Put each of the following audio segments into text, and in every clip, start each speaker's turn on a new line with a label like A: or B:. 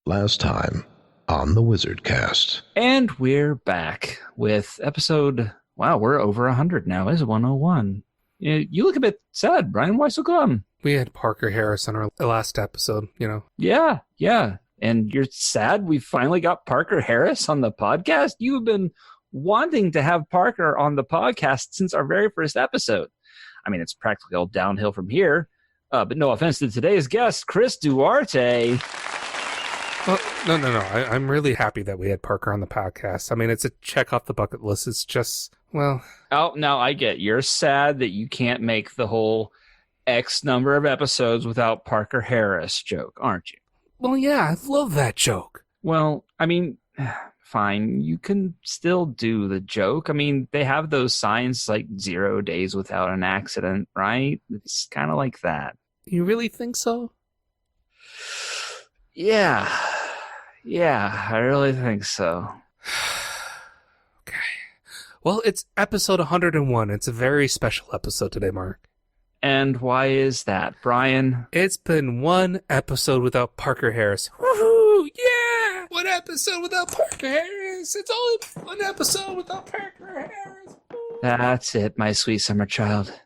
A: Last time on the WizardCast.
B: And we're back with episode, wow, we're over 100 now. It's 101. You look a bit sad, Brian. Why so come?
C: We had Parker Harris on our last episode, you know.
B: Yeah. And you're sad we finally got Parker Harris on the podcast? You've been wanting to have Parker on the podcast since our very first episode. I mean, it's practically all downhill from here. But no offense to today's guest, Chris Duarte.
C: Well, no. I'm really happy that we had Parker on the podcast. I mean, it's a check off the bucket list. It's just, well...
B: Oh, now I get you're sad that you can't make the whole X number of episodes without Parker Harris joke, aren't you?
C: Well, yeah, I love that joke.
B: Well, I mean, fine. You can still do the joke. I mean, they have those signs like 0 days without an accident, right? It's kind of like that.
C: You really think so?
B: Yeah, I really think so.
C: Okay. Well, it's episode 101. It's a very special episode today, Mark.
B: And why is that, Brian?
C: It's been one episode without Parker Harris. Woohoo! Yeah! One episode without Parker Harris. It's only one episode without Parker Harris. Woo.
B: That's it, my sweet summer child.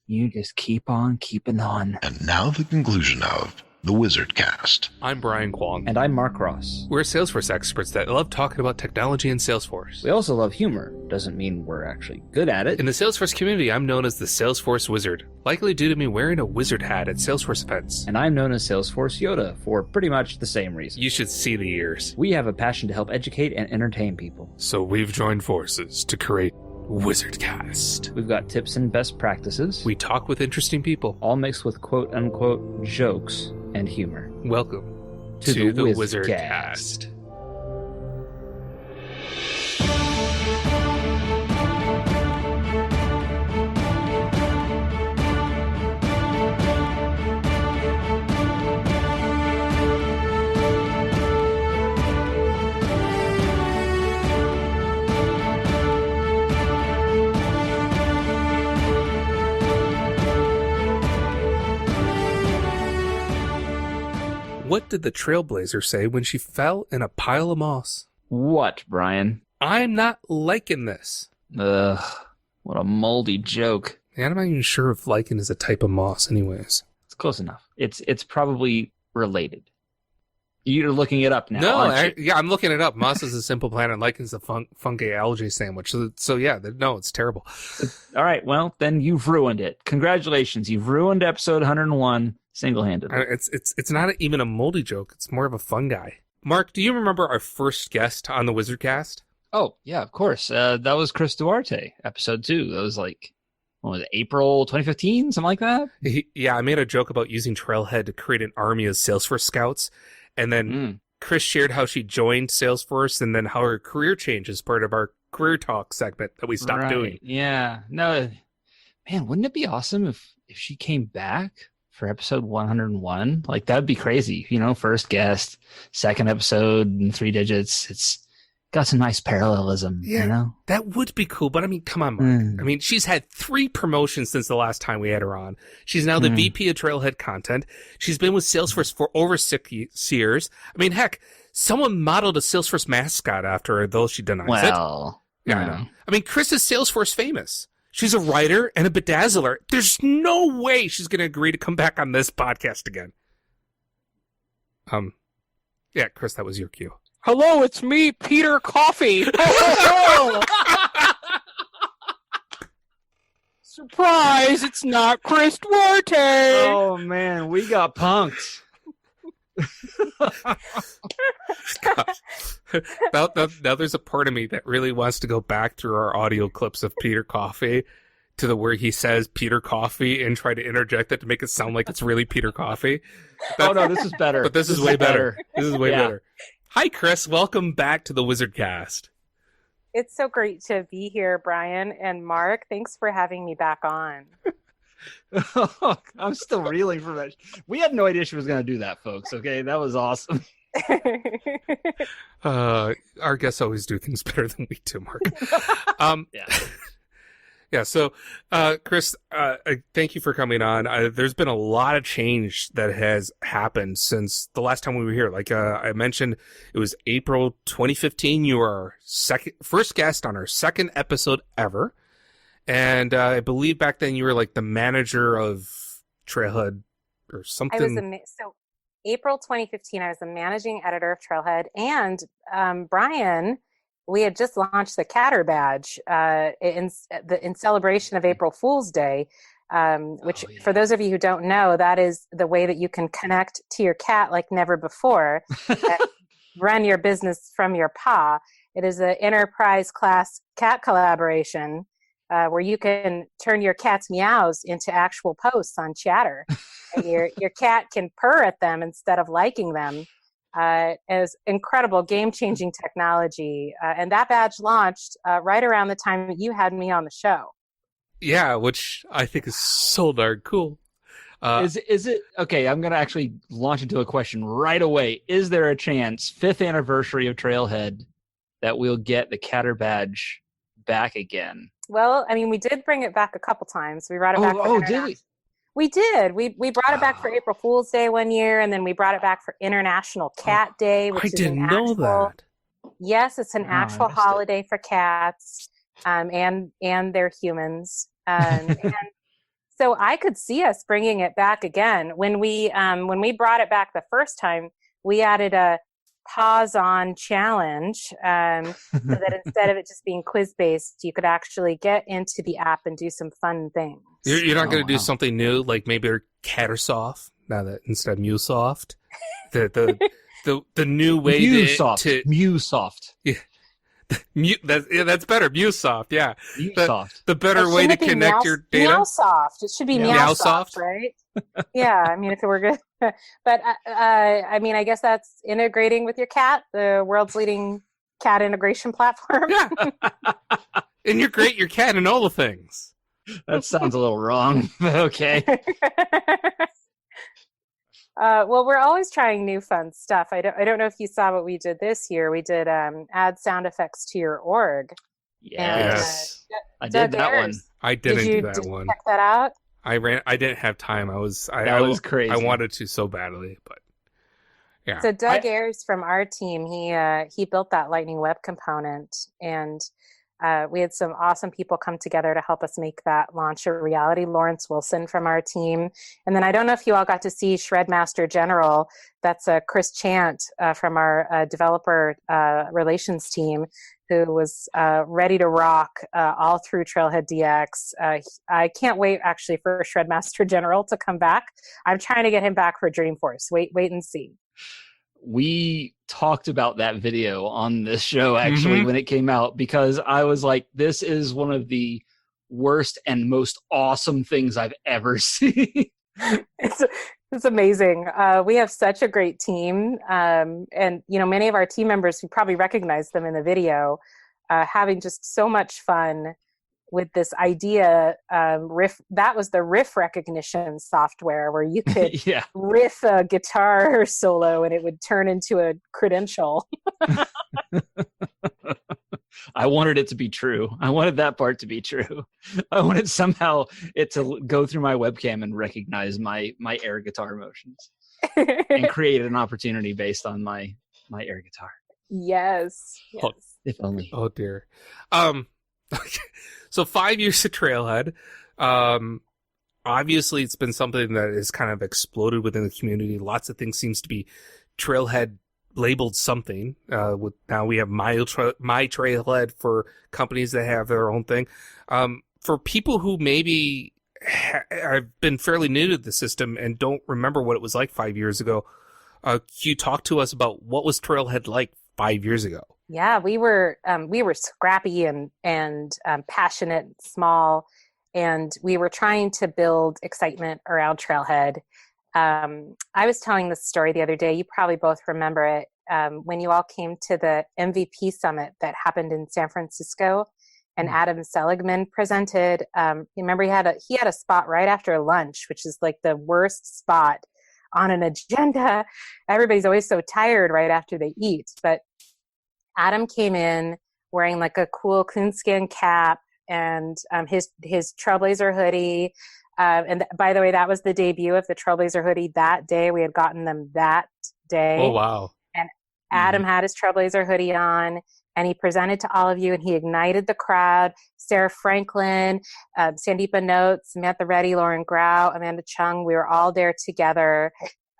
B: You just keep on keeping on.
A: And now the conclusion of the WizardCast.
C: I'm Brian Kwong.
B: And I'm Mark Ross.
C: We're Salesforce experts that love talking about technology and Salesforce.
B: We also love humor. Doesn't mean we're actually good at it.
C: In the Salesforce community, I'm known as the Salesforce Wizard, likely due to me wearing a wizard hat at Salesforce events.
B: And I'm known as Salesforce Yoda for pretty much the same reason.
C: You should see the ears.
B: We have a passion to help educate and entertain people.
C: So we've joined forces to create WizardCast.
B: We've got tips and best practices.
C: We talk with interesting people.
B: All mixed with quote-unquote jokes and humor.
C: Welcome to the WizardCast. What did the Trailblazer say when she fell in a pile of moss?
B: What, Brian?
C: I'm not liking this.
B: Ugh, what a moldy joke.
C: Yeah, I'm not even sure if lichen is a type of moss anyways.
B: It's close enough. It's probably related. You're looking it up now,
C: No,
B: aren't you?
C: I'm looking it up. Moss is a simple plant and lichen is a fungi algae sandwich. So yeah, no, it's terrible.
B: All right, well, then you've ruined it. Congratulations. You've ruined episode 101 single-handedly.
C: It's not even a moldy joke. It's more of a fungi. Mark, do you remember our first guest on the WizardCast?
B: Oh, yeah, of course. That was Chris Duarte, episode 2. That was like, what was it, April 2015, something like that?
C: Yeah, I made a joke about using Trailhead to create an army of Salesforce scouts. And then Chris shared how she joined Salesforce and then how her career changed as part of our career talk segment that we stopped doing.
B: Yeah. No, man, wouldn't it be awesome if she came back for episode 101? Like, that'd be crazy. You know, first guest, second episode in 3 digits. It's got some nice parallelism,
C: yeah,
B: you know?
C: That would be cool. But I mean, come on, Mark. I mean, she's had 3 promotions since the last time we had her on. She's now the VP of Trailhead Content. She's been with Salesforce for over 6 years. I mean, heck, someone modeled a Salesforce mascot after her, though she denies it. Yeah, I know. I mean, Chris is Salesforce famous. She's a writer and a bedazzler. There's no way she's going to agree to come back on this podcast again. Yeah, Chris, that was your cue.
D: Hello, it's me, Peter Coffee. Surprise, it's not Chris Duarte.
B: Oh, man, we got punked.
C: Now there's a part of me that really wants to go back through our audio clips of Peter Coffee to the where he says Peter Coffee and try to interject it to make it sound like it's really Peter Coffee.
B: Oh, no, this is better.
C: But this is way better. This is way better. Hi, Chris. Welcome back to the WizardCast.
E: It's so great to be here, Brian and Mark. Thanks for having me back on.
B: I'm still reeling from that. We had no idea she was going to do that, folks. Okay, that was awesome.
C: Our guests always do things better than we do, Mark. Yeah. So, Chris, thank you for coming on. There's been a lot of change that has happened since the last time we were here. Like I mentioned, it was April 2015. You were our first guest on our second episode ever. And I believe back then you were like the manager of Trailhead or something.
E: So April 2015, I was the managing editor of Trailhead. And Brian, we had just launched the Catter Badge in celebration of April Fool's Day, which for those of you who don't know, that is the way that you can connect to your cat like never before, run your business from your paw. It is an enterprise class cat collaboration where you can turn your cat's meows into actual posts on Chatter. And your cat can purr at them instead of liking them. As incredible game-changing technology, and that badge launched right around the time that you had me on the show.
C: Yeah, which I think is so darn cool.
B: Is it okay? I'm going to actually launch into a question right away. Is there a chance, 5th anniversary of Trailhead, that we'll get the Catter Badge back again?
E: Well, I mean, we did bring it back a couple times. We brought it back.
B: Did we?
E: We did. We brought it back for April Fool's Day one year, and then we brought it back for International Cat Day, which
C: I
E: is
C: didn't know that.
E: Yes, it's an actual holiday for cats, and they're humans. And so I could see us bringing it back again. When we brought it back the first time, we added a pause on challenge, so that instead of it just being quiz based, you could actually get into the app and do some fun things.
C: You're not going to do something new, like maybe Cattersoft, now that instead of MuSoft, the new way
B: MuSoft.
C: Yeah. That's better. MuSoft, yeah.
B: MuSoft.
C: The better way to connect your data.
E: MeowSoft. It should be MeowSoft, right? Yeah, I mean, if it were good. But, I mean, I guess that's integrating with your cat, the world's leading cat integration platform.
C: Yeah. And you're great, your cat, and all the things.
B: That sounds a little wrong, but okay.
E: Well, we're always trying new fun stuff. I don't know if you saw what we did this year. We did add sound effects to your org.
B: Yes.
E: And,
B: I did that one.
C: I didn't do that
E: did
C: one.
E: You check that out?
C: I didn't have time. I was
B: crazy.
C: I wanted to so badly, but yeah.
E: So Doug Ayers from our team, he built that Lightning Web component, and we had some awesome people come together to help us make that launch a reality. Lawrence Wilson from our team. And then I don't know if you all got to see Shredmaster General. That's Chris Chant from our developer relations team, who was ready to rock all through Trailhead DX. I can't wait actually for Shredmaster General to come back. I'm trying to get him back for Dreamforce. Wait and see.
B: We talked about that video on this show actually when it came out, because I was like, this is one of the worst and most awesome things I've ever seen.
E: It's amazing. We have such a great team. And, many of our team members, you probably recognize them in the video, having just so much fun with this idea riff. That was the riff recognition software where you could riff a guitar solo and it would turn into a credential.
B: I wanted it to be true. I wanted that part to be true. I wanted somehow it to go through my webcam and recognize my air guitar motions and create an opportunity based on my air guitar.
E: Yes.
B: If only.
C: Oh dear. So 5 years to Trailhead. Obviously, it's been something that has kind of exploded within the community. Lots of things seems to be Trailhead labeled something. Now we have my Trailhead for companies that have their own thing. For people who maybe have been fairly new to the system and don't remember what it was like 5 years ago, can you talk to us about what was Trailhead like 5 years ago?
E: Yeah, we were scrappy and passionate, small, and we were trying to build excitement around Trailhead. I was telling this story the other day. You probably both remember it, when you all came to the MVP summit that happened in San Francisco, and Adam Seligman presented. Remember, he had a spot right after lunch, which is like the worst spot on an agenda. Everybody's always so tired right after they eat, but Adam came in wearing like a cool coonskin cap and his Trailblazer hoodie. And by the way, that was the debut of the Trailblazer hoodie that day. We had gotten them that day.
C: Oh, wow.
E: And Adam had his Trailblazer hoodie on, and he presented to all of you, and he ignited the crowd. Sarah Franklin, Sandeepa Notes, Samantha Reddy, Lauren Grau, Amanda Chung, we were all there together,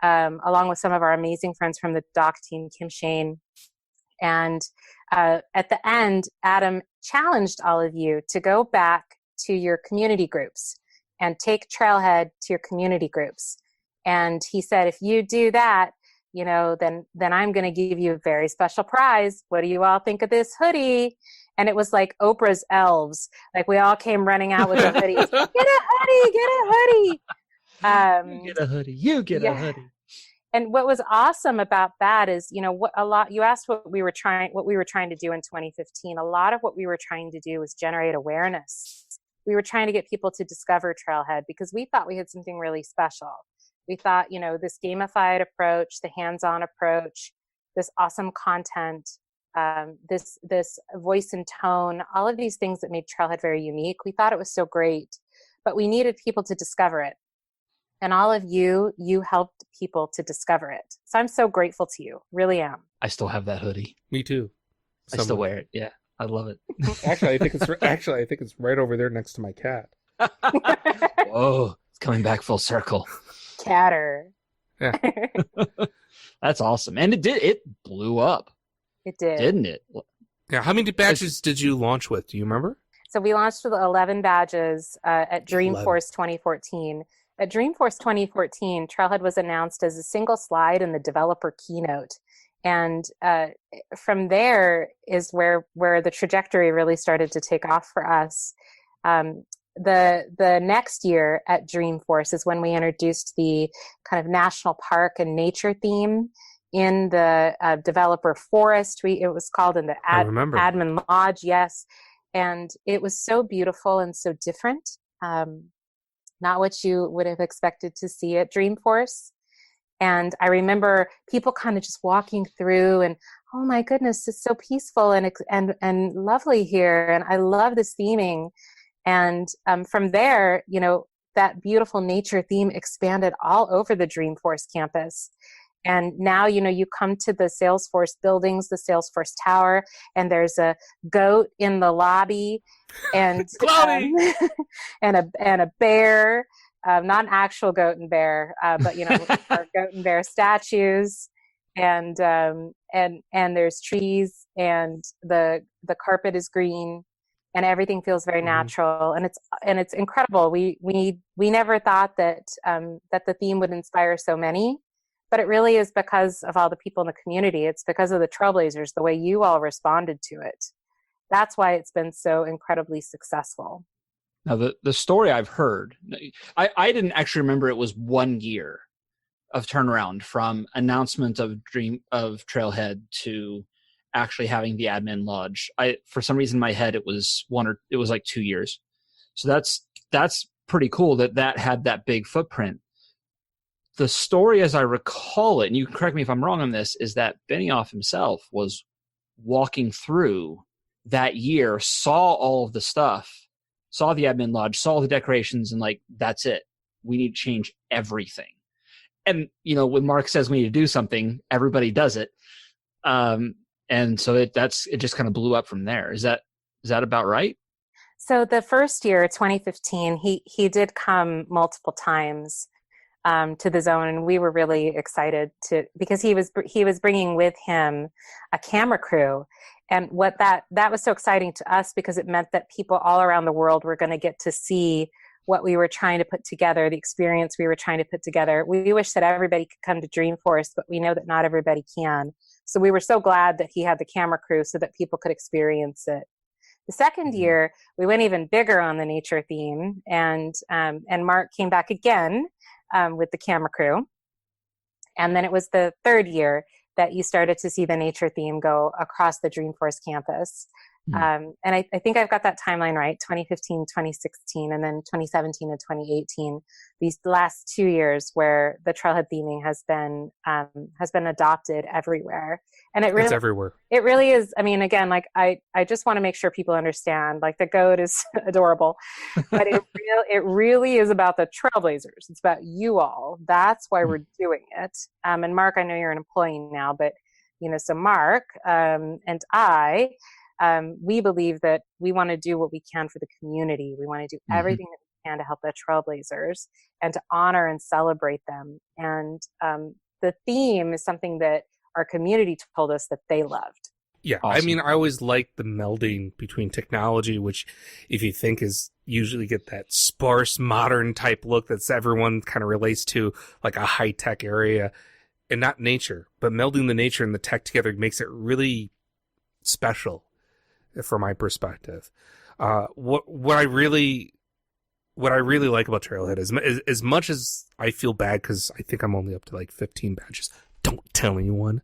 E: along with some of our amazing friends from the doc team, Kim Shane. And at the end, Adam challenged all of you to go back to your community groups and take Trailhead to your community groups. And he said, if you do that, then I'm going to give you a very special prize. What do you all think of this hoodie? And it was like Oprah's elves. Like we all came running out with the hoodies. Get a hoodie, get a hoodie.
B: You get a hoodie. You get a hoodie.
E: And what was awesome about that is, you asked what we were trying to do in 2015. A lot of what we were trying to do was generate awareness. We were trying to get people to discover Trailhead because we thought we had something really special. We thought, this gamified approach, the hands-on approach, this awesome content, this voice and tone, all of these things that made Trailhead very unique. We thought it was so great, but we needed people to discover it. And all of you helped people to discover it. So I'm so grateful to you. Really am.
B: I still have that hoodie.
C: Me too.
B: I still wear it. Yeah. I love it.
C: Actually, I think it's right over there next to my cat.
B: Whoa, it's coming back full circle.
E: Catter.
C: Yeah.
B: That's awesome. And it blew up.
E: It did.
B: Didn't it?
C: Yeah. How many badges did you launch with? Do you remember?
E: So we launched with 11 badges at Dreamforce 2014. At Dreamforce 2014, Trailhead was announced as a single slide in the developer keynote. And from there is where the trajectory really started to take off for us. The next year at Dreamforce is when we introduced the kind of national park and nature theme in the developer forest. It was called in the admin lodge, yes. And it was so beautiful and so different. Not what you would have expected to see at Dreamforce. And I remember people kind of just walking through and, oh my goodness, it's so peaceful and lovely here. And I love this theming. And from there, that beautiful nature theme expanded all over the Dreamforce campus. And now, you come to the Salesforce buildings, the Salesforce Tower, and there's a goat in the lobby and and a bear. Not an actual goat and bear, but our goat and bear statues, and there's trees, and the carpet is green, and everything feels very natural, and it's incredible. We never thought that the theme would inspire so many, but it really is because of all the people in the community. It's because of the Trailblazers, the way you all responded to it. That's why it's been so incredibly successful.
B: Now, the story I've heard, I didn't actually remember it was 1 year of turnaround from announcement of Trailhead to actually having the admin lodge. For some reason in my head it was like 2 years. So that's pretty cool that had that big footprint. The story as I recall it, and you can correct me if I'm wrong on this, is that Benioff himself was walking through that year, saw all of the stuff, saw the admin lodge, saw the decorations, and like, that's it. We need to change everything. And, when Mark says we need to do something, everybody does it. And so it just kind of blew up from there. Is that about right?
E: So the first year, 2015, he did come multiple times to the zone, and we were really excited because he was bringing with him a camera crew. And what that was so exciting to us because it meant that people all around the world were going to get to see what we were trying to put together, the experience we were trying to put together. We wish that everybody could come to Dreamforce, but we know that not everybody can. So we were so glad that he had the camera crew so that people could experience it. The second year, we went even bigger on the nature theme, and Mark came back again with the camera crew. And then it was the third year that you started to see the nature theme go across the Dreamforce campus. And I think I've got that timeline right, 2015, 2016, and then 2017 and 2018, these last 2 years where the trailhead theming has been adopted everywhere. And
C: It's everywhere.
E: It really is. I mean, again, like I just want to make sure people understand, like the goat is adorable, but it really is about the trailblazers. It's about you all. That's why we're doing it. And Mark, I know you're an employee now, but so Mark and I, we believe that we want to do what we can for the community. We want to do everything that we can to help the trailblazers and to honor and celebrate them. And the theme is something that our community told us that they loved.
C: Yeah, awesome. I mean, I always like the melding between technology, which if you think is usually get that sparse, modern type look that's everyone kind of relates to, like a high-tech area, and not nature. But melding the nature and the tech together makes it really special from my perspective. What I really like about Trailhead is as much as I feel bad because I think I'm only up to like 15 badges. Don't tell anyone.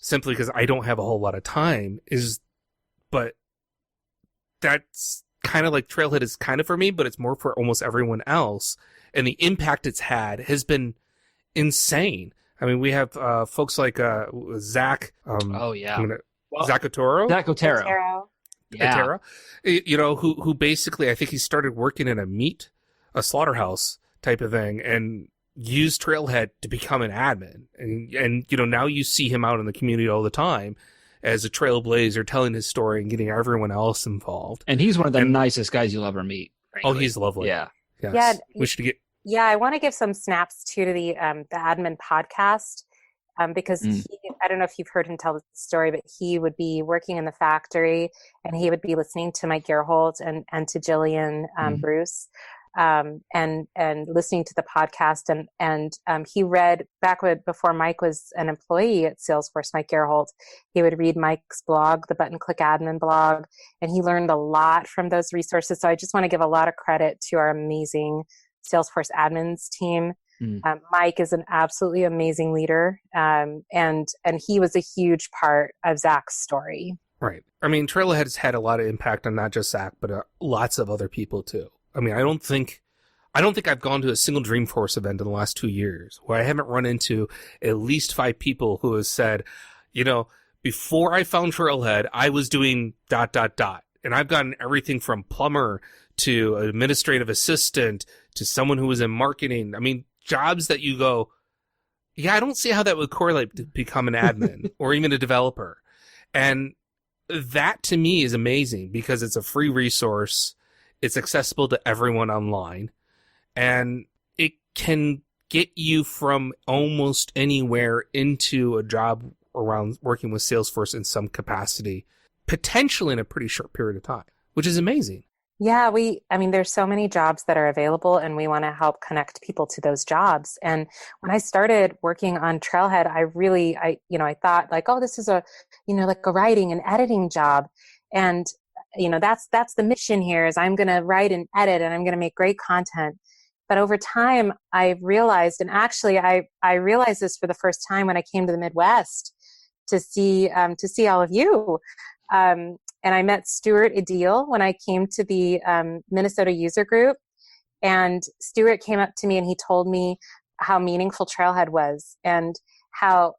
C: Simply because I don't have a whole lot of time but that's kind of like Trailhead is kind of for me, but it's more for almost everyone else. And the impact it's had has been insane. I mean, we have folks like Zach. Zach Otero.
B: Zach Otero.
C: Yeah. Who basically, I think he started working in a slaughterhouse type of thing, and used Trailhead to become an admin. And now you see him out in the community all the time as a trailblazer, telling his story and getting everyone else involved.
B: And he's one of the nicest guys you'll ever meet. Frankly.
C: Oh, he's lovely.
B: Yeah.
C: Yes.
E: Yeah.
C: We should get.
E: Yeah, I want to give some snaps too to the admin podcast. Because I don't know if you've heard him tell the story, but he would be working in the factory and he would be listening to Mike Gerholt and to Jillian Bruce and listening to the podcast. And he read before Mike was an employee at Salesforce, Mike Gerholt, he would read Mike's blog, the Button Click Admin blog, and he learned a lot from those resources. So I just want to give a lot of credit to our amazing Salesforce admins team. Mike is an absolutely amazing leader, and he was a huge part of Zach's story.
C: Right. I mean, Trailhead has had a lot of impact on not just Zach, but lots of other people too. I mean, I don't think I've gone to a single Dreamforce event in the last 2 years where I haven't run into at least 5 people who have said, before I found Trailhead, I was doing ... And I've gotten everything from plumber to administrative assistant to someone who was in marketing. I mean, jobs that you go, yeah, I don't see how that would correlate to become an admin or even a developer. And that to me is amazing because it's a free resource. It's accessible to everyone online, and it can get you from almost anywhere into a job around working with Salesforce in some capacity, potentially in a pretty short period of time, which is amazing.
E: Yeah, there's so many jobs that are available and we want to help connect people to those jobs. And when I started working on Trailhead, I thought like, oh, this is a writing and editing job. And, that's the mission here is I'm going to write and edit and I'm going to make great content. But over time I realized, and actually I realized this for the first time when I came to the Midwest to see all of you. And I met Stuart Adil when I came to the Minnesota user group. And Stuart came up to me and he told me how meaningful Trailhead was and how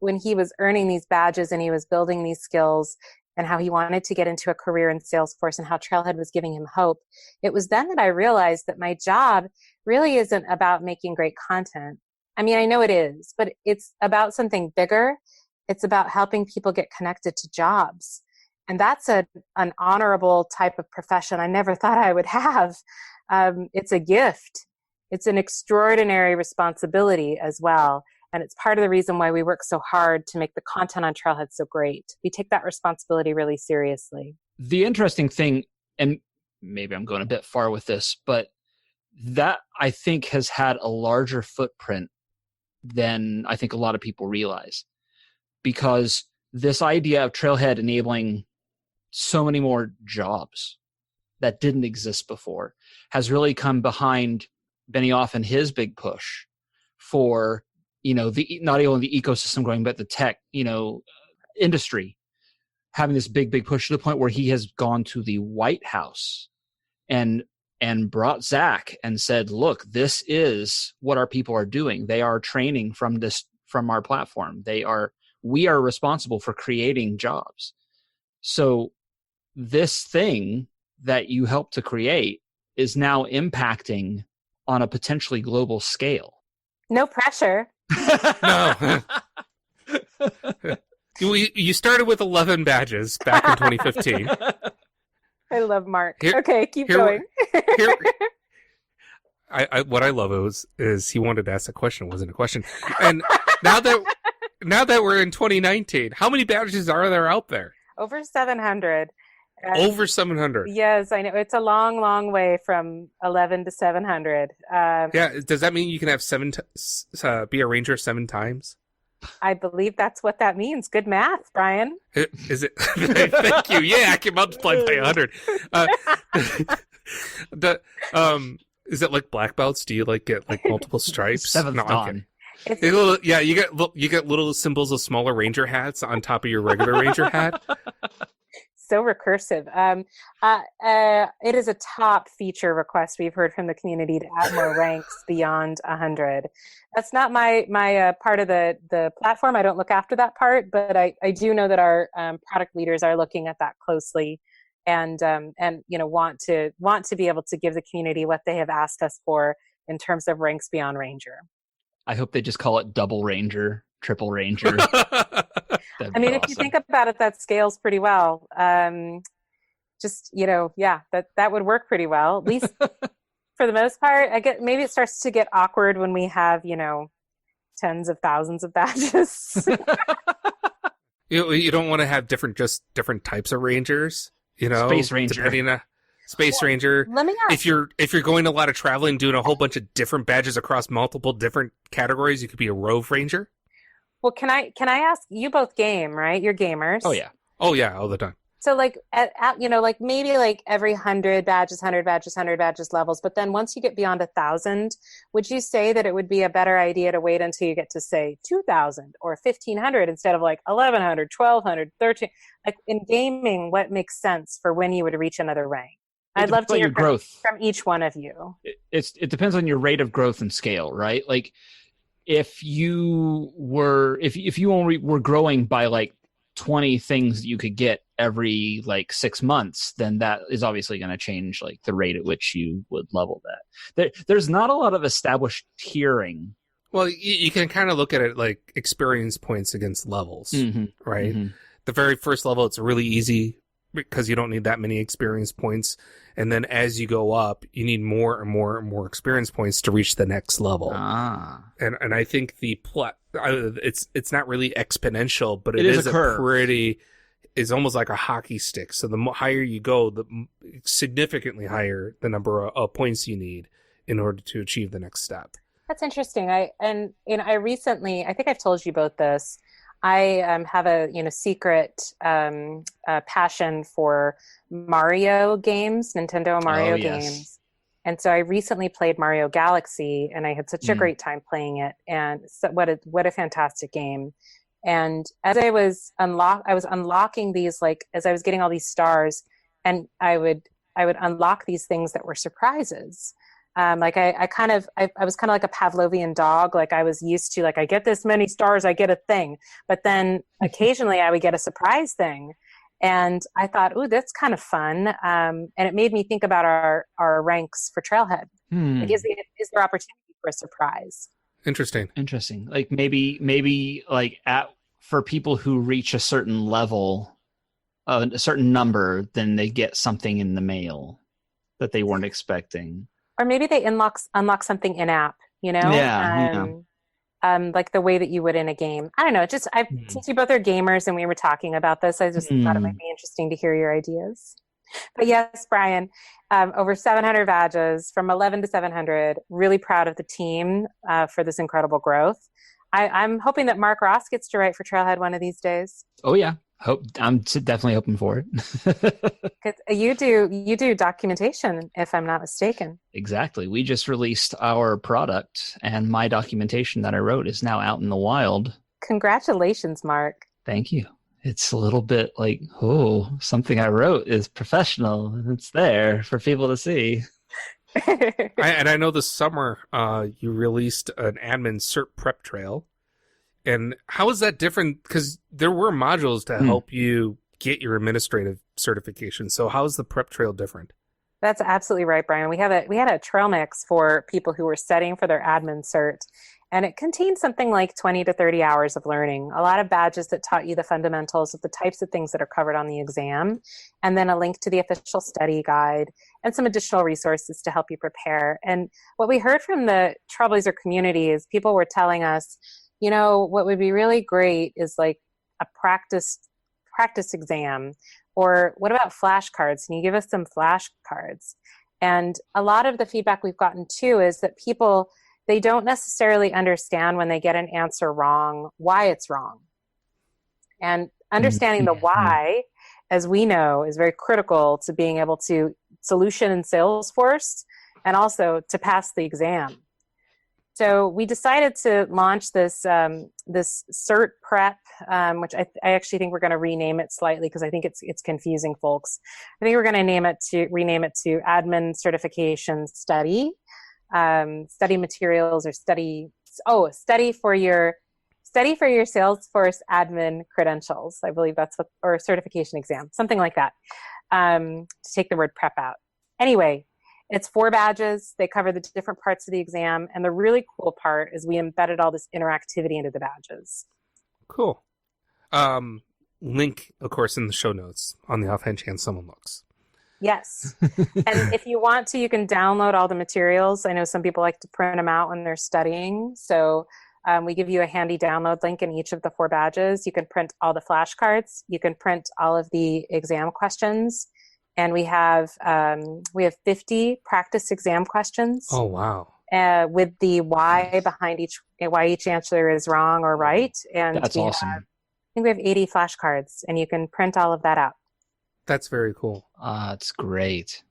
E: when he was earning these badges and he was building these skills and how he wanted to get into a career in Salesforce and how Trailhead was giving him hope. It was then that I realized that my job really isn't about making great content. I mean, I know it is, but it's about something bigger. It's about helping people get connected to jobs. And that's an honorable type of profession I never thought I would have. It's a gift. It's an extraordinary responsibility as well. And it's part of the reason why we work so hard to make the content on Trailhead so great. We take that responsibility really seriously.
B: The interesting thing, and maybe I'm going a bit far with this, but that I think has had a larger footprint than I think a lot of people realize. Because this idea of Trailhead enabling so many more jobs that didn't exist before has really come behind Benioff and his big push for, not only the ecosystem growing, but the tech, industry having this big push to the point where he has gone to the White House and brought Zach and said, look, this is what our people are doing. They are training from our platform. We are responsible for creating jobs. So this thing that you helped to create is now impacting on a potentially global scale.
E: No pressure.
C: No. You started with 11 badges back in 2015.
E: I love Mark.
C: Here-
E: Okay, keep
C: here-
E: going.
C: Here, what I love is he wanted to ask a question. It wasn't a question. And now that we're in 2019, how many badges are there out there?
E: Over 700.
C: Over 700.
E: Yes, I know. It's a long, long way from 11 to 700.
C: Yeah. Does that mean you can have be a ranger 7 times?
E: I believe that's what that means. Good math, Brian.
C: Is it? Thank you. Yeah, I can multiply by 100. Is it like black belts? Do you get multiple stripes?
B: Seventh Dan.
C: You get little symbols of smaller ranger hats on top of your regular ranger hat.
E: So recursive. It is a top feature request we've heard from the community to add more ranks beyond 100. That's not my part of the platform. I don't look after that part, but I do know that our product leaders are looking at that closely, and want to be able to give the community what they have asked us for in terms of ranks beyond Ranger.
B: I hope they just call it double Ranger, triple Ranger.
E: I mean, if you think about it, that scales pretty well. That would work pretty well, at least for the most part. Maybe it starts to get awkward when we have, tens of thousands of badges.
C: You don't want to have different types of rangers,
B: Space Ranger.
C: Depending on Space Ranger.
E: Let me ask.
C: If you're going a lot of traveling, doing a whole bunch of different badges across multiple different categories, you could be a Rove Ranger.
E: Well, can I ask, you both game, right? You're gamers.
B: Oh yeah,
C: all the time.
E: So maybe every 100 badges levels, but then once you get beyond 1,000, would you say that it would be a better idea to wait until you get to say 2,000 or 1,500 instead of 1,100, 1,200, 13? In gaming, what makes sense for when you would reach another rank? I'd love to hear
B: growth
E: from each one of you.
B: It depends on your rate of growth and scale, right? If you only were growing by 20 things that you could get every 6 months, then that is obviously going to change the rate at which you would level that. There's not a lot of established tiering.
C: Well, you can kind of look at it like experience points against levels, right? Mm-hmm. The very first level, it's really easy because you don't need that many experience points. And then as you go up, you need more and more and more experience points to reach the next level. And I think it's not really exponential, but it is a curve. It's almost like a hockey stick. So the higher you go, the significantly higher the number of points you need in order to achieve the next step.
E: That's interesting. I recently, I think I've told you both this. I have a secret passion for Mario games, Nintendo Mario games. And so I recently played Mario Galaxy, and I had such a great time playing it. And so what a fantastic game! And as I was unlocking these, as I was getting all these stars, and I would unlock these things that were surprises. I was kind of like a Pavlovian dog. I was used to I get this many stars, I get a thing. But then occasionally I would get a surprise thing. And I thought, ooh, that's kind of fun. And it made me think about our ranks for Trailhead. Is there opportunity for a surprise?
C: Interesting.
B: Maybe for people who reach a certain level, a certain number, then they get something in the mail that they weren't expecting.
E: Or maybe they unlock something in app, like the way that you would in a game. I don't know. Since you both are gamers and we were talking about this, I just thought it might be interesting to hear your ideas. But yes, Brian, over 700 badges from 11 to 700. Really proud of the team for this incredible growth. I'm hoping that Mark Ross gets to write for Trailhead one of these days.
B: Oh yeah. I'm definitely hoping for it.
E: 'Cause you do documentation, if I'm not mistaken.
B: Exactly. We just released our product, and my documentation that I wrote is now out in the wild.
E: Congratulations, Mark.
B: Thank you. it's a little bit like, oh, something I wrote is professional and it's there for people to see.
C: I know this summer you released an admin cert prep trail. And how is that different? Because there were modules to help you get your administrative certification. So how is the prep trail different?
E: That's absolutely right, Brian. We had a trail mix for people who were studying for their admin cert, and it contained something like 20 to 30 hours of learning, a lot of badges that taught you the fundamentals of the types of things that are covered on the exam, and then a link to the official study guide and some additional resources to help you prepare. And what we heard from the Trailblazer community is people were telling us, what would be really great is like a practice exam. Or what about flashcards? Can you give us some flashcards? And a lot of the feedback we've gotten too is that people, they don't necessarily understand when they get an answer wrong, why it's wrong. And understanding the why, as we know, is very critical to being able to solution in Salesforce and also to pass the exam. So we decided to launch this this cert prep, which I actually think we're going to rename it slightly because I think it's confusing folks. I think we're going to rename it to Admin Certification Study, study materials or study for your Salesforce admin credentials. I believe that's or certification exam, something like that. To take the word prep out. Anyway. It's 4 badges. They cover the different parts of the exam. And the really cool part is we embedded all this interactivity into the badges.
C: Cool. Link, of course, in the show notes on the offhand chance someone looks.
E: Yes. And if you want to, you can download all the materials. I know some people like to print them out when they're studying. So we give you a handy download link in each of the 4 badges. You can print all the flashcards. You can print all of the exam questions. And we have 50 practice exam questions.
C: Oh, wow.
E: With the why behind why each answer is wrong or right. And
B: that's awesome.
E: I think we have 80 flashcards, and you can print all of that out.
C: That's very cool.
B: It's great.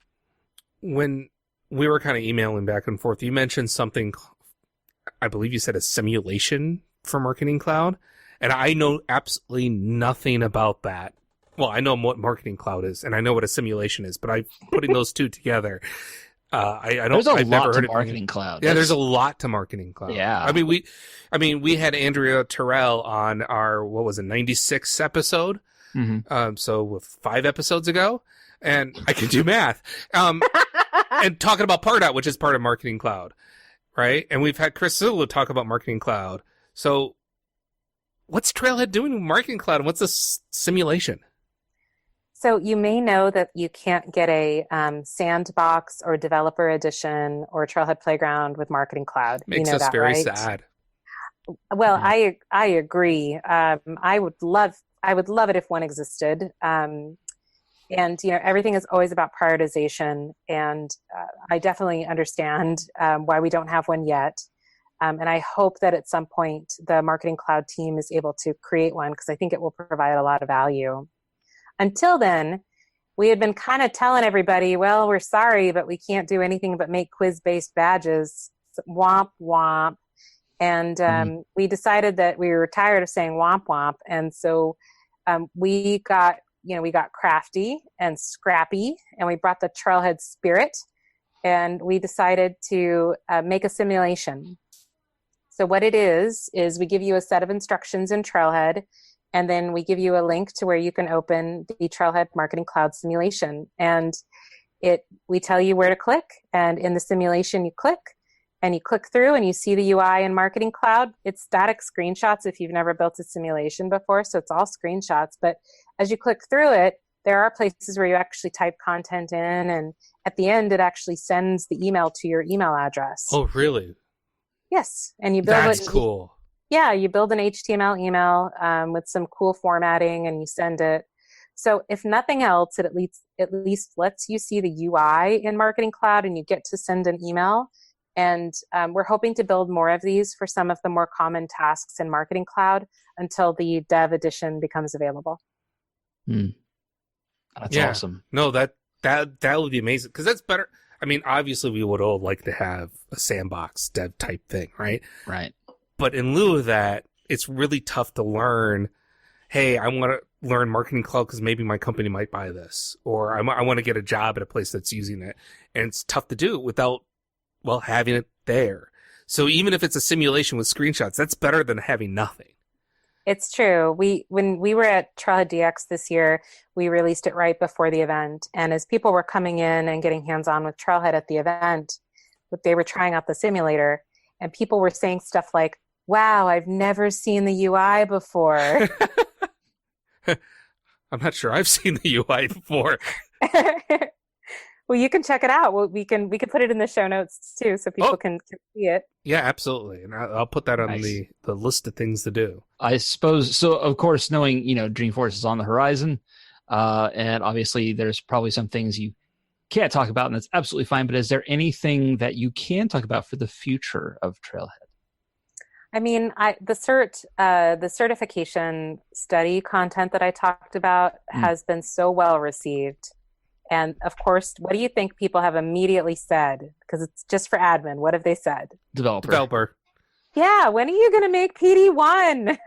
C: When we were kind of emailing back and forth, you mentioned something, I believe you said a simulation for Marketing Cloud. And I know absolutely nothing about that. Well, I know what Marketing Cloud is, and I know what a simulation is, but putting those two together, I don't.
B: There's
C: I've never
B: lot
C: heard
B: to
C: of
B: Marketing Cloud.
C: Yeah, there's a lot to Marketing Cloud.
B: Yeah.
C: I mean, we had Andrea Terrell on our 96th episode.
B: Mm-hmm.
C: So 5 episodes ago, and I can do math. And talking about Pardot, which is part of Marketing Cloud, right? And we've had Chris Silva talk about Marketing Cloud. So, what's Trailhead doing with Marketing Cloud, and what's this simulation?
E: So you may know that you can't get a sandbox or developer edition or Trailhead Playground with Marketing Cloud.
C: Makes
E: you know
C: us
E: that,
C: very
E: right?
C: sad.
E: Well, I agree. I would love it if one existed. And everything is always about prioritization. And I definitely understand why we don't have one yet. And I hope that at some point the Marketing Cloud team is able to create one because I think it will provide a lot of value. Until then, we had been kind of telling everybody, well, we're sorry, but we can't do anything but make quiz-based badges. Womp, womp. And we decided that we were tired of saying womp, womp. And so we got crafty and scrappy, and we brought the Trailhead spirit, and we decided to make a simulation. So what it is we give you a set of instructions in Trailhead, and then we give you a link to where you can open the Trailhead Marketing Cloud simulation. And we tell you where to click. And in the simulation, you click through and you see the UI in Marketing Cloud. It's static screenshots if you've never built a simulation before. So it's all screenshots. But as you click through it, there are places where you actually type content in. And at the end, it actually sends the email to your email address.
C: Oh, really?
E: Yes. And you build
C: That's cool.
E: Yeah, you build an HTML email with some cool formatting and you send it. So if nothing else, it at least lets you see the UI in Marketing Cloud and you get to send an email. And we're hoping to build more of these for some of the more common tasks in Marketing Cloud until the dev edition becomes available.
B: That's awesome.
C: No, that would be amazing because that's better. I mean, obviously we would all like to have a sandbox dev type thing, right?
B: Right.
C: But in lieu of that, it's really tough to learn, hey, I want to learn Marketing Cloud because maybe my company might buy this, or I want to get a job at a place that's using it. And it's tough to do without, well, having it there. So even if it's a simulation with screenshots, that's better than having nothing.
E: It's true. When we were at Trailhead DX this year, we released it right before the event. And as people were coming in and getting hands-on with Trailhead at the event, they were trying out the simulator, and people were saying stuff like, wow, I've never seen the UI before.
C: I'm not sure I've seen the UI before.
E: Well, you can check it out. We can put it in the show notes too, so people can see it.
C: Yeah, absolutely. And I'll put that on the list of things to do.
B: I suppose so. Of course, knowing Dreamforce is on the horizon, and obviously there's probably some things you can't talk about, and that's absolutely fine. But is there anything that you can talk about for the future of Trailhead?
E: I mean, the certification study content that I talked about has been so well received. And of course, what do you think people have immediately said? Because it's just for admin. What have they said?
C: Developer.
E: Yeah, when are you going to make PD1?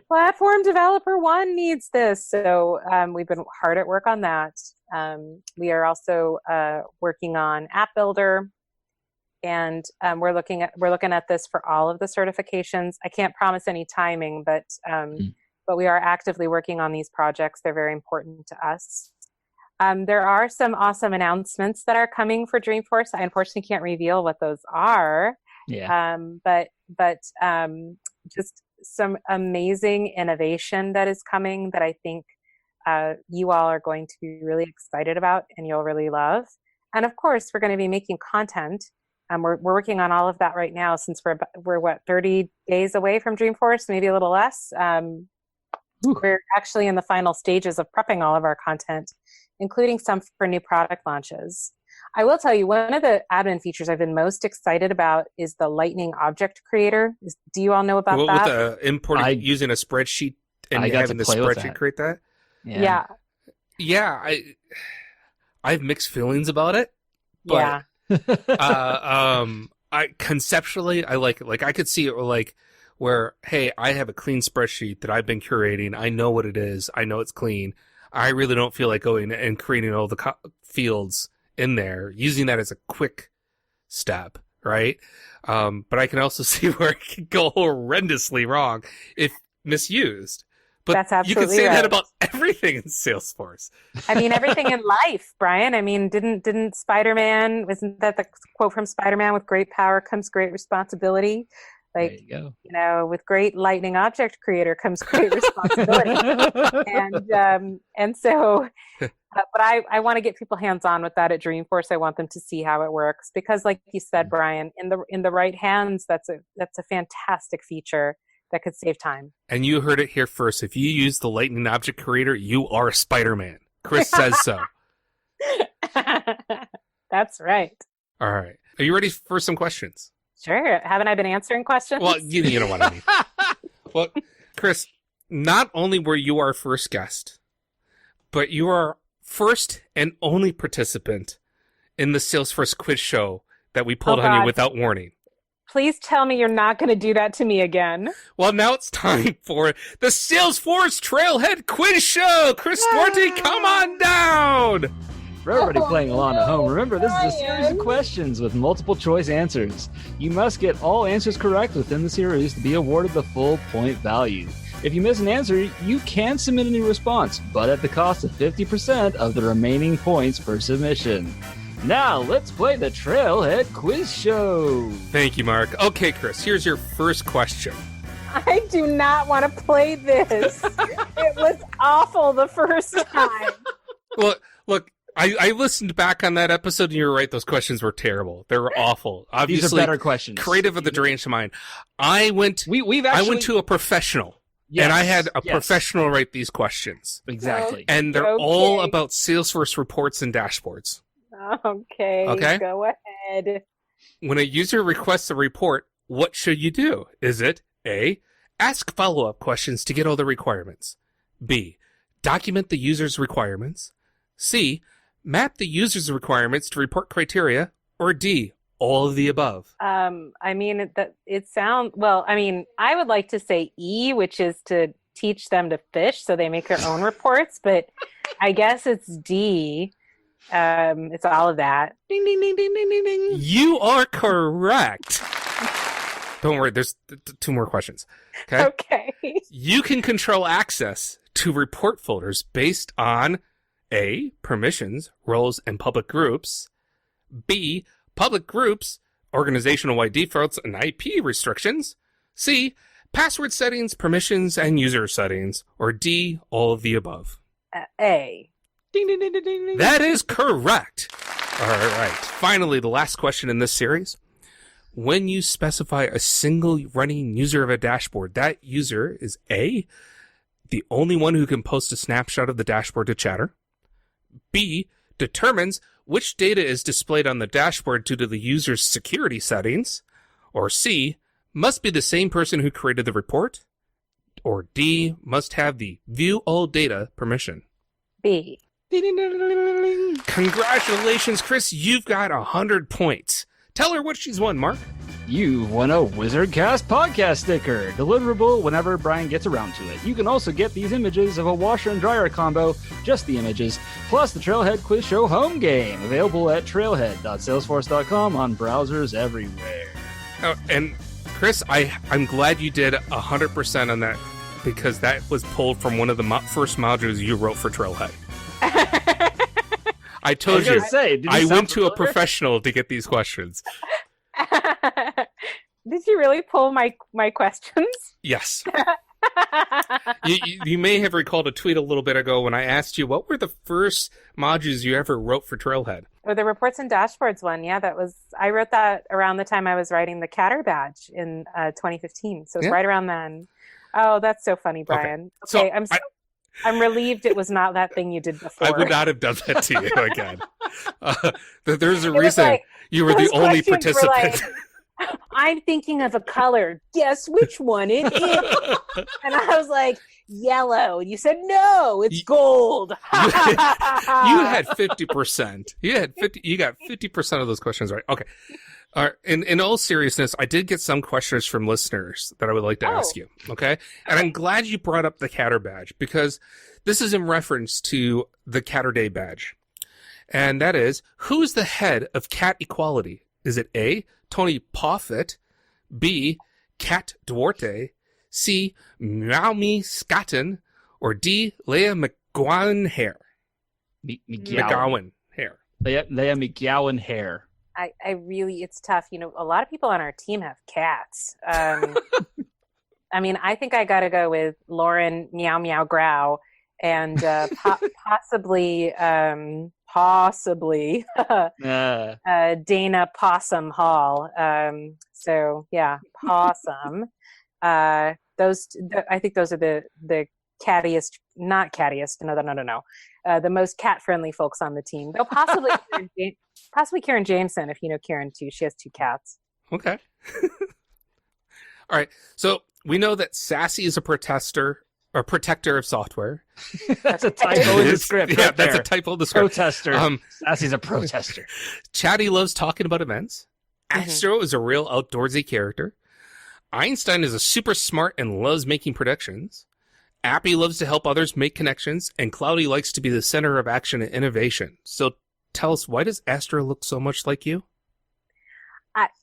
E: Platform Developer 1 needs this. So we've been hard at work on that. We are also working on App Builder. And we're looking at this for all of the certifications. I can't promise any timing, but we are actively working on these projects. They're very important to us. There are some awesome announcements that are coming for Dreamforce. I unfortunately can't reveal what those are.
B: Yeah.
E: But just some amazing innovation that is coming that I think you all are going to be really excited about and you'll really love. And of course, we're going to be making content. We're working on all of that right now since we're 30 days away from Dreamforce, maybe a little less. We're actually in the final stages of prepping all of our content, including some for new product launches. I will tell you, one of the admin features I've been most excited about is the Lightning Object Creator. Do you all know about that?
C: With the importing using a spreadsheet and having the spreadsheet create that?
E: Yeah.
C: Yeah, I have mixed feelings about it. But, I conceptually I like it. Like I could see it like where, hey, I have a clean spreadsheet that I've been curating. I know what it is. I know it's clean. I really don't feel like going and creating all the fields in there, using that as a quick step, right? But I can also see where it can go horrendously wrong if misused. But
E: that's absolutely
C: you can say
E: right.
C: that about everything in Salesforce.
E: I mean, everything in life, Brian. I mean, didn't Spider-Man, wasn't that the quote from Spider-Man, with great power comes great responsibility? Like,
B: there you go.
E: With great Lightning Object Creator comes great responsibility. and so, but I want to get people hands-on with that at Dreamforce. I want them to see how it works because, like you said, Brian, in the right hands, that's a fantastic feature that could save time.
C: And you heard it here first. If you use the Lightning Object Creator, you are a Spider-Man. Chris says so.
E: That's right.
C: All right. Are you ready for some questions?
E: Sure. Haven't I been answering questions?
C: Well, you know what I mean. Well, Chris, not only were you our first guest, but you are first and only participant in the Salesforce Quiz Show that we pulled on you without warning.
E: Please tell me you're not going to do that to me again.
C: Well, now it's time for the Salesforce Trailhead Quiz Show. Chris Duarte, come on down.
B: For everybody playing along at home, remember this is a series of questions with multiple choice answers. You must get all answers correct within the series to be awarded the full point value. If you miss an answer, you can submit a new response, but at the cost of 50% of the remaining points per submission. Now, let's play the Trailhead Quiz Show.
C: Thank you, Mark. Okay, Chris, here's your first question.
E: I do not want to play this. It was awful the first time.
C: Well, look, I listened back on that episode, and you were right. Those questions were terrible. They were awful. Obviously,
B: these are better questions.
C: Creative of the deranged mind. I went to a professional.
B: Yes,
C: and I had a professional write these questions.
B: Exactly.
C: And they're all about Salesforce reports and dashboards.
E: Okay. Go ahead.
C: When a user requests a report, what should you do? Is it A, ask follow-up questions to get all the requirements? B, document the user's requirements? C, map the user's requirements to report criteria? Or D, all of the above?
E: I mean, I would like to say E, which is to teach them to fish, so they make their own reports. But I guess it's D. It's all of that.
B: Ding, ding, ding, ding, ding, ding, ding.
C: You are correct. Don't worry, there's 2 more questions. Okay?
E: Okay.
C: You can control access to report folders based on A, permissions, roles, and public groups. B, public groups, organizational-wide defaults, and IP restrictions. C, password settings, permissions, and user settings. Or D, all of the above.
E: A.
B: Ding, ding, ding, ding, ding, ding.
C: That is correct. All right. Finally, the last question in this series. When you specify a single running user of a dashboard, that user is A, the only one who can post a snapshot of the dashboard to Chatter. B, determines which data is displayed on the dashboard due to the user's security settings. Or C, must be the same person who created the report. Or D, must have the view all data permission.
E: B.
B: Ding, ding, ding, ding, ding, ding.
C: Congratulations, Chris. You've got 100 points. Tell her what she's won, Mark.
B: You won a WizardCast podcast sticker, deliverable whenever Brian gets around to it. You can also get these images of a washer and dryer combo, just the images, plus the Trailhead Quiz Show home game, available at trailhead.salesforce.com on browsers everywhere.
C: Oh, and Chris, I'm glad you did 100% on that, because that was pulled from one of the first modules you wrote for Trailhead. I told you, I went to a professional to get these questions.
E: Did you really pull my questions?
C: Yes. you may have recalled a tweet a little bit ago when I asked you, what were the first modules you ever wrote for Trailhead?
E: Or the reports and dashboards one. Yeah, I wrote that around the time I was writing the Catter badge in 2015. So it's right around then. Oh, that's so funny, Brian. Okay,
C: so
E: I'm relieved it was not that thing you did before.
C: I would not have done that to you again. There's a reason you were the only participant.
E: I'm thinking of a color. Guess which one it is? And I was like, yellow. And you said, no, it's gold.
C: You had 50%. You got 50% of those questions right. Okay. All right. In all seriousness, I did get some questions from listeners that I would like to ask you. Okay. And I'm glad you brought up the Catter badge, because this is in reference to the Catter Day badge. And that is, who's the head of cat equality? Is it A, Tony Poffitt, B, Cat Duarte, C, Meow Scotton, or D, Leah McGowan Hair? McGowan Hair.
B: Leah McGowan Hair.
E: I really, it's tough. You know, a lot of people on our team have cats. I mean, I think I got to go with Lauren Meow Meow Grow and possibly Dana Possum Hall. So yeah, Possum. I think those are the cattiest, not cattiest. No. The most cat-friendly folks on the team. Though possibly Karen Jameson, if you know Karen too. She has 2 cats.
C: Okay. All right. So we know that Sassy is a protector of software.
B: That's a typo in the script.
C: Yeah, that's a typo in the script.
B: Protester. Sassy's a protester.
C: Chatty loves talking about events. Astro is a real outdoorsy character. Einstein is a super smart and loves making predictions. Appy loves to help others make connections, and Cloudy likes to be the center of action and innovation. So tell us, why does Astro look so much like you?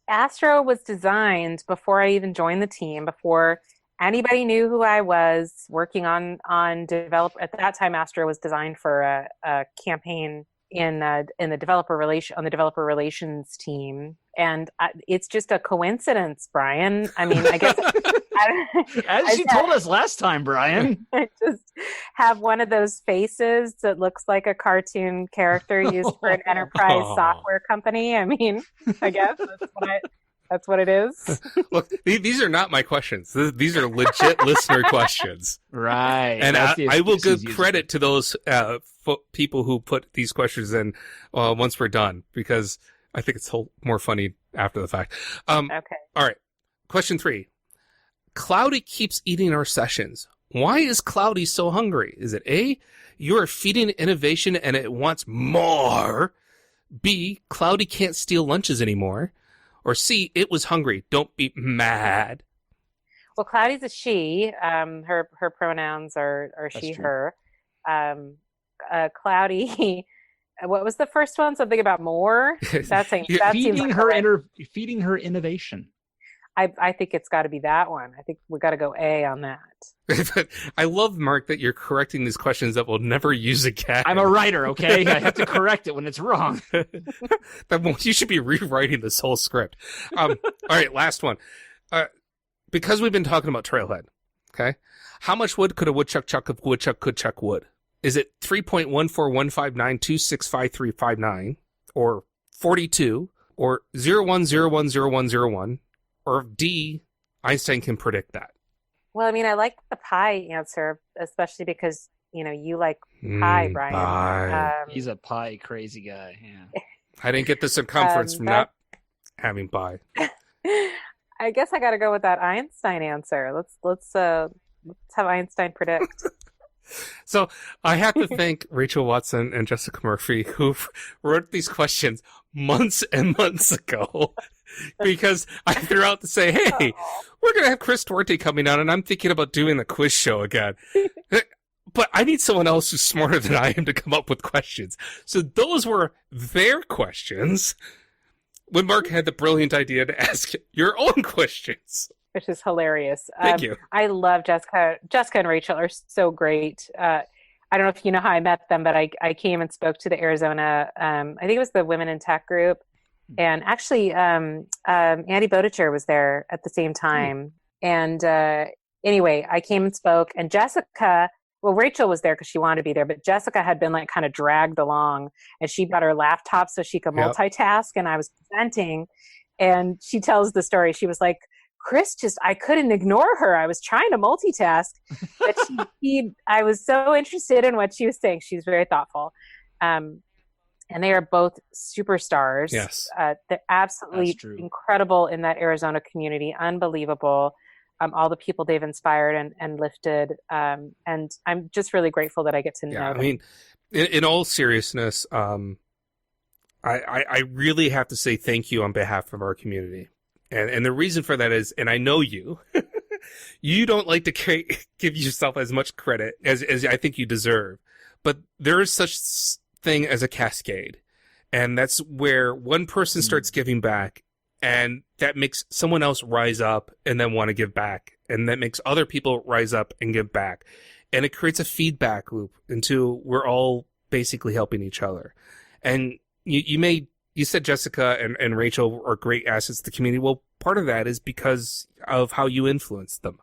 E: Astro was designed before I even joined the team, before anybody knew who I was working on develop. At that time, Astro was designed for a campaign in the developer relations team, and it's just a coincidence, Brian. I mean, I guess
B: as you told us last time, Brian.
E: I just have one of those faces that looks like a cartoon character used for an enterprise software company. I mean, I guess that's what it is.
C: Look, these are not my questions. These are legit listener questions.
B: Right.
C: And I will give credit to those people who put these questions in once we're done, because I think it's more funny after the fact.
E: Okay.
C: All right. Question 3. Cloudy keeps eating our sessions. Why is Cloudy so hungry? Is it A, you are feeding innovation and it wants more? B, Cloudy can't steal lunches anymore? Or C, it was hungry, don't be mad?
E: Well, Cloudy's a she. Her pronouns are
B: That's
E: she,
B: true.
E: her. Cloudy. What was the first one? Something about more. That seems like the right-
B: Feeding her innovation.
E: I think it's got to be that one. I think we got to go A on that.
C: I love, Mark, that you're correcting these questions that we'll never use again.
B: I'm a writer, okay? I have to correct it when it's wrong.
C: You should be rewriting this whole script. All right, last one. Because we've been talking about Trailhead, okay? How much wood could a woodchuck chuck if woodchuck could chuck wood? Is it 3.14159265359, or 42, or 01010101, or D, Einstein can predict that?
E: Well, I mean, I like the pie answer, especially because, you like pie, Brian.
C: Pie.
B: He's a pie crazy guy. Yeah.
C: I didn't get the circumference from not having pie.
E: I guess I got to go with that Einstein answer. Let's have Einstein predict.
C: So I have to thank Rachel Watson and Jessica Murphy, who wrote these questions months and months ago, because I threw out to say, hey, we're going to have Chris Duarte coming on, and I'm thinking about doing the quiz show again. But I need someone else who's smarter than I am to come up with questions. So those were their questions, when Mark had the brilliant idea to ask your own questions.
E: Which is hilarious.
C: Thank you.
E: I love Jessica. Jessica and Rachel are so great. I don't know if you know how I met them, but I came and spoke to the Arizona, I think it was the Women in Tech group. And actually, Andy Bodicher was there at the same time. And anyway, I came and spoke, and Rachel was there because she wanted to be there, but Jessica had been kind of dragged along, and she brought her laptop so she could multitask, and I was presenting, and she tells the story. She was like, Chris, I couldn't ignore her. I was trying to multitask, but I was so interested in what she was saying. She was very thoughtful. And they are both superstars.
C: Yes.
E: They're absolutely incredible in that Arizona community. Unbelievable. All the people they've inspired and lifted. And I'm just really grateful that I get to know them.
C: I mean, in all seriousness, I really have to say thank you on behalf of our community. And the reason for that is, and I know you, you don't like to give yourself as much credit as I think you deserve. But there is such thing as a cascade. And that's where one person starts giving back, and that makes someone else rise up and then want to give back. And that makes other people rise up and give back. And it creates a feedback loop until we're all basically helping each other. And you said Jessica and Rachel are great assets to the community. Well, part of that is because of how you influence them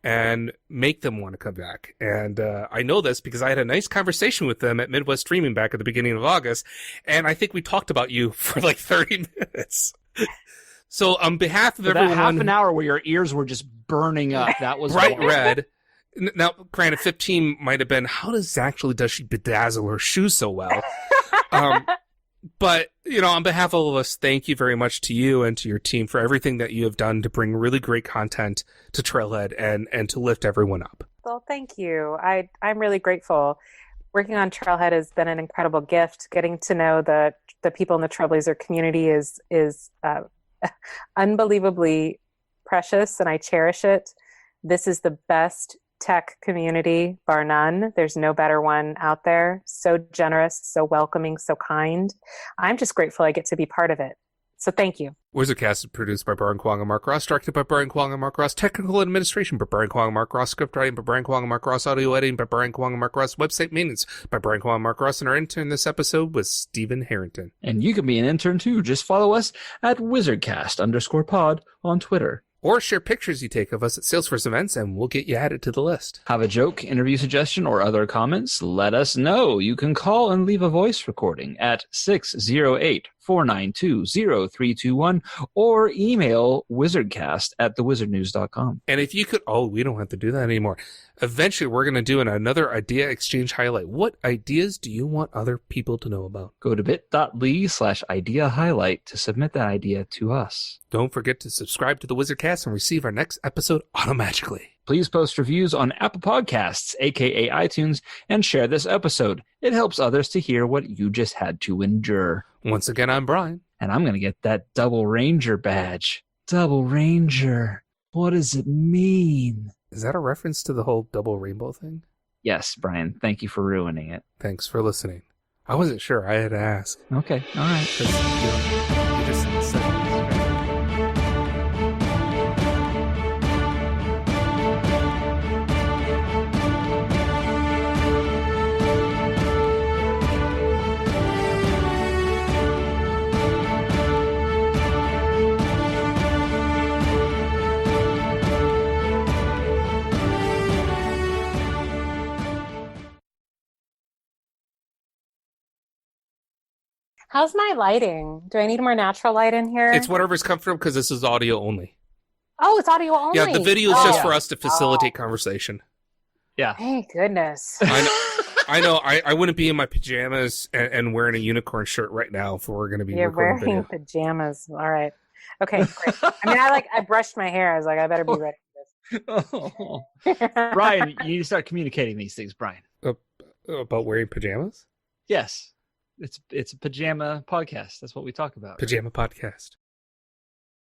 C: and make them want to come back. And I know this because I had a nice conversation with them at Midwest Streaming back at the beginning of August, and I think we talked about you for 30 minutes. So on behalf of everyone...
B: That half an hour where your ears were just burning up, that was...
C: bright red. Now, granted, 15 might have been, how does she bedazzle her shoes so well? But, on behalf of all of us, thank you very much to you and to your team for everything that you have done to bring really great content to Trailhead and to lift everyone up.
E: Well, thank you. I'm really grateful. Working on Trailhead has been an incredible gift. Getting to know the people in the Trailblazer community is unbelievably precious, and I cherish it. This is the best tech community, bar none. There's no better one out there. So generous, so welcoming, so kind. I'm just grateful I get to be part of it. So thank you.
C: WizardCast is produced by Brian Kwong and Mark Ross, directed by Brian Kwong and Mark Ross, technical administration by Brian Kwong and Mark Ross, script writing by Brian Kwong and Mark Ross, audio editing by Brian Kwong and Mark Ross, website maintenance by Brian Kwong and Mark Ross, and our intern this episode was Stephen Harrington.
B: And you can be an intern too. Just follow us at WizardCast_pod on Twitter.
C: Or share pictures you take of us at Salesforce events, and we'll get you added to the list.
B: Have a joke, interview suggestion, or other comments? Let us know. You can call and leave a voice recording at 608-492-0321 or email wizardcast@thewizardnews.com.
C: And if you could, we don't have to do that anymore. Eventually, we're going to do another idea exchange highlight. What ideas do you want other people to know about?
B: Go to bit.ly/idea highlight to submit that idea to us.
C: Don't forget to subscribe to the WizardCast and receive our next episode automatically.
B: Please post reviews on Apple Podcasts, aka iTunes, and share this episode. It helps others to hear what you just had to endure.
C: Once again, I'm Brian.
B: And I'm going to get that Double Ranger badge. Double Ranger. What does it mean?
C: Is that a reference to the whole double rainbow thing?
B: Yes, Brian. Thank you for ruining it.
C: Thanks for listening. I wasn't sure. I had to ask.
B: Okay. All right.
C: 'Cause, you just said it.
E: How's my lighting? Do I need more natural light in here?
C: It's whatever's comfortable because this is audio only.
E: Oh, it's audio only.
C: Yeah, the video is
E: Oh.
C: just for us to facilitate conversation.
B: Yeah.
E: Thank goodness.
C: I know. I wouldn't be in my pajamas and wearing a unicorn shirt right now if we're going to be
E: You're
C: recording
E: wearing
C: video.
E: pajamas. All right. Okay, great. I mean, I brushed my hair. I was like, I better be ready for this.
B: Brian, you need to start communicating these things, Brian.
C: About wearing pajamas?
B: Yes. It's a pajama podcast. That's what we talk about.
C: Pajama podcast.